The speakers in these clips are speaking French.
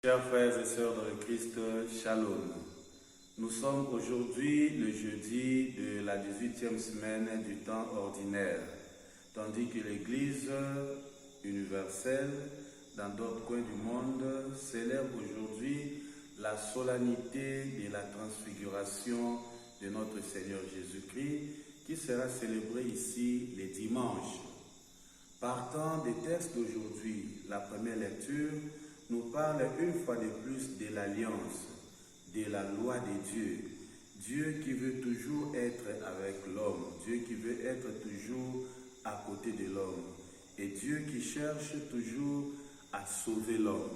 Chers frères et sœurs dans le Christ, Shalom. Nous sommes aujourd'hui le jeudi de la 18e semaine du temps ordinaire, tandis que l'Église universelle, dans d'autres coins du monde, célèbre aujourd'hui la solennité de la transfiguration de notre Seigneur Jésus-Christ, qui sera célébrée ici les dimanches. Partant des textes d'aujourd'hui, la première lecture nous parle une fois de plus de l'alliance, de la loi de Dieu. Dieu qui veut toujours être avec l'homme, Dieu qui veut être toujours à côté de l'homme, et Dieu qui cherche toujours à sauver l'homme.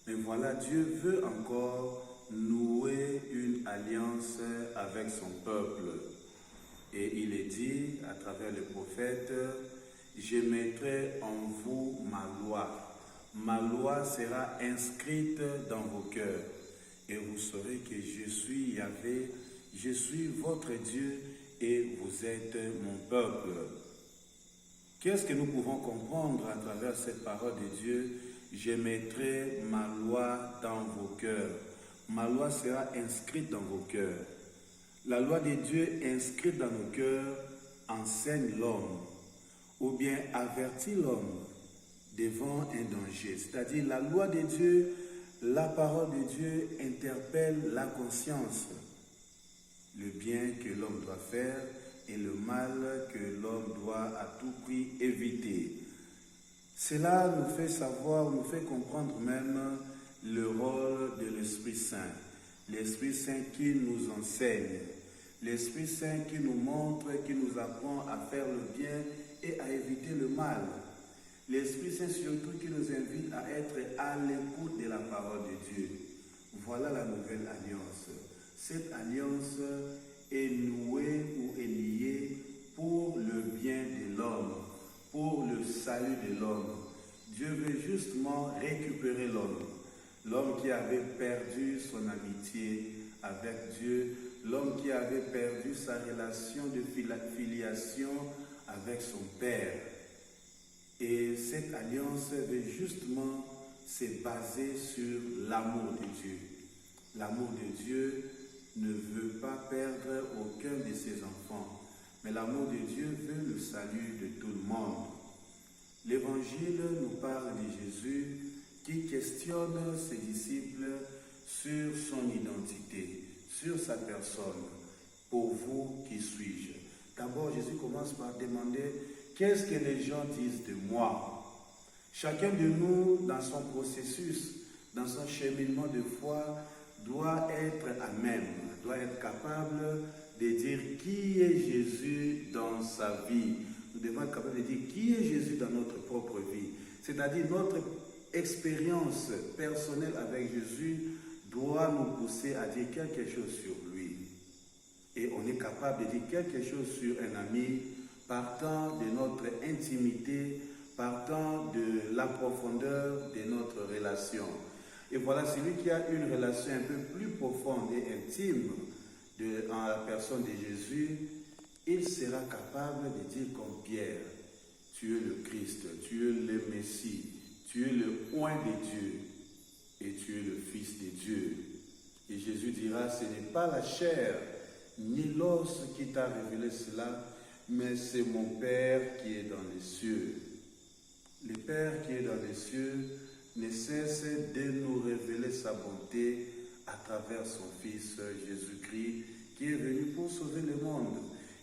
Mais voilà, Dieu veut encore nouer une alliance avec son peuple. Et il est dit à travers le prophète, « Je mettrai en vous ma loi. Ma loi sera inscrite dans vos cœurs. Et vous saurez que je suis Yahvé, je suis votre Dieu et vous êtes mon peuple. » Qu'est-ce que nous pouvons comprendre à travers cette parole de Dieu? Je mettrai ma loi dans vos cœurs. Ma loi sera inscrite dans vos cœurs. La loi de Dieu inscrite dans nos cœurs enseigne l'homme ou bien avertit l'homme devant un danger. C'est-à-dire la loi de Dieu, la parole de Dieu interpelle la conscience. Le bien que l'homme doit faire et le mal que l'homme doit à tout prix éviter. Cela nous fait savoir, nous fait comprendre même le rôle de l'Esprit Saint. L'Esprit Saint qui nous enseigne. L'Esprit Saint qui nous montre, qui nous apprend à faire le bien et à éviter le mal. L'Esprit Saint surtout qui nous invite à être à l'écoute de la parole de Dieu. Voilà la nouvelle alliance. Cette alliance est nouée ou est liée pour le bien de l'homme, pour le salut de l'homme. Dieu veut justement récupérer l'homme. L'homme qui avait perdu son amitié avec Dieu, l'homme qui avait perdu sa relation de filiation avec son Père. Et cette alliance veut justement se baser sur l'amour de Dieu. L'amour de Dieu ne veut pas perdre aucun de ses enfants, mais l'amour de Dieu veut le salut de tout le monde. L'Évangile nous parle de Jésus qui questionne ses disciples sur son identité, sur sa personne. Pour vous, qui suis-je? D'abord, Jésus commence par demander « Qu'est-ce que les gens disent de moi ?» Chacun de nous, dans son processus, dans son cheminement de foi, doit être à même, doit être capable de dire qui est Jésus dans sa vie. Nous devons être capables de dire qui est Jésus dans notre propre vie. C'est-à-dire notre expérience personnelle avec Jésus doit nous pousser à dire quelque chose sur lui. Et on est capable de dire quelque chose sur un ami partant de notre intimité, partant de la profondeur de notre relation. Et voilà, celui qui a une relation un peu plus profonde et intime en la personne de Jésus, il sera capable de dire comme Pierre, tu es le Christ, tu es le Messie, tu es le oint de Dieu et tu es le Fils de Dieu. Et Jésus dira, ce n'est pas la chair ni l'os qui t'a révélé cela, mais c'est mon Père qui est dans les cieux. Le Père qui est dans les cieux ne cesse de nous révéler sa bonté à travers son Fils Jésus-Christ, qui est venu pour sauver le monde,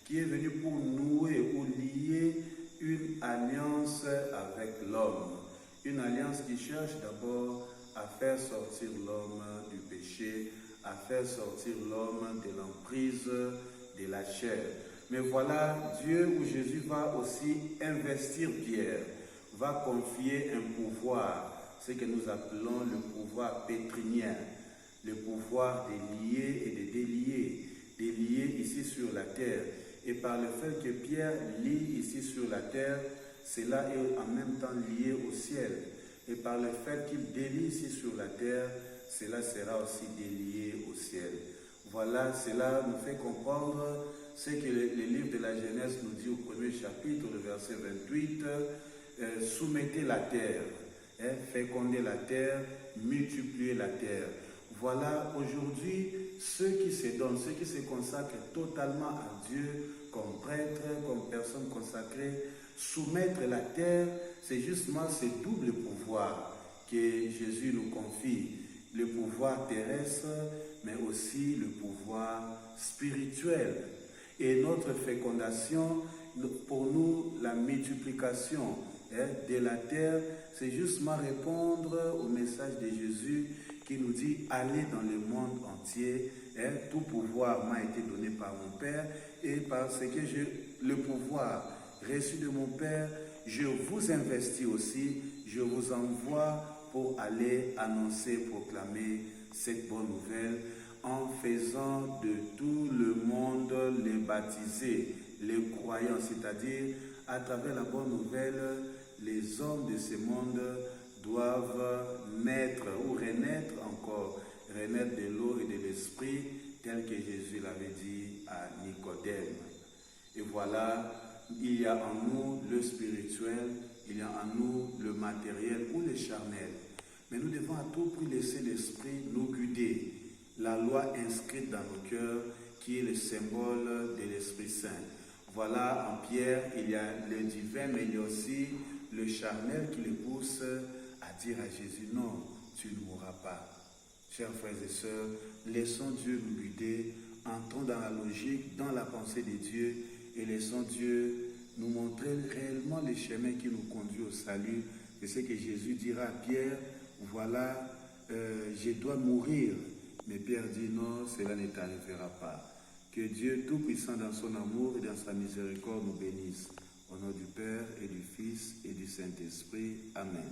qui est venu pour nouer ou lier une alliance avec l'homme. Une alliance qui cherche d'abord à faire sortir l'homme du péché, à faire sortir l'homme de l'emprise de la chair. Mais voilà, Dieu ou Jésus va aussi investir Pierre, va confier un pouvoir, ce que nous appelons le pouvoir pétrinien, le pouvoir de lier et de délier ici sur la terre. Et par le fait que Pierre lie ici sur la terre, cela est en même temps lié au ciel. Et par le fait qu'il délie ici sur la terre, cela sera aussi délié au ciel. Voilà, cela nous fait comprendre ce que le livre de la Genèse nous dit au premier chapitre, le verset 28, soumettez la terre, fécondez la terre, multiplier la terre. Voilà aujourd'hui ceux qui se donnent, ceux qui se consacrent totalement à Dieu, comme prêtres, comme personnes consacrées. Soumettre la terre, c'est justement ce double pouvoir que Jésus nous confie. Le pouvoir terrestre, mais aussi le pouvoir spirituel. Et notre fécondation, pour nous, la multiplication de la terre, c'est justement répondre au message de Jésus qui nous dit « Allez dans le monde entier, tout pouvoir m'a été donné par mon Père, et parce que j'ai le pouvoir reçu de mon Père, je vous investis aussi, je vous envoie pour aller annoncer, proclamer cette bonne nouvelle, en faisant de tout le monde les baptisés, les croyants, c'est-à-dire à travers la bonne nouvelle, les hommes de ce monde doivent naître ou renaître encore, renaître de l'eau et de l'esprit, tel que Jésus l'avait dit à Nicodème. Et voilà, il y a en nous le spirituel, il y a en nous le matériel ou le charnel. Mais nous devons à tout prix laisser l'esprit nous guider. La loi inscrite dans nos cœurs, qui est le symbole de l'Esprit Saint. Voilà, en Pierre, il y a le divin, mais il y a aussi le charnel qui le pousse à dire à Jésus, non, tu ne mourras pas. Chers frères et sœurs, laissons Dieu nous guider, entrons dans la logique, dans la pensée de Dieu, et laissons Dieu nous montrer réellement les chemins qui nous conduisent au salut. C'est ce que Jésus dira à Pierre, voilà, je dois mourir. Mais Pierre dit non, cela ne t'arrivera pas. Que Dieu Tout-Puissant dans son amour et dans sa miséricorde nous bénisse. Au nom du Père et du Fils et du Saint-Esprit. Amen.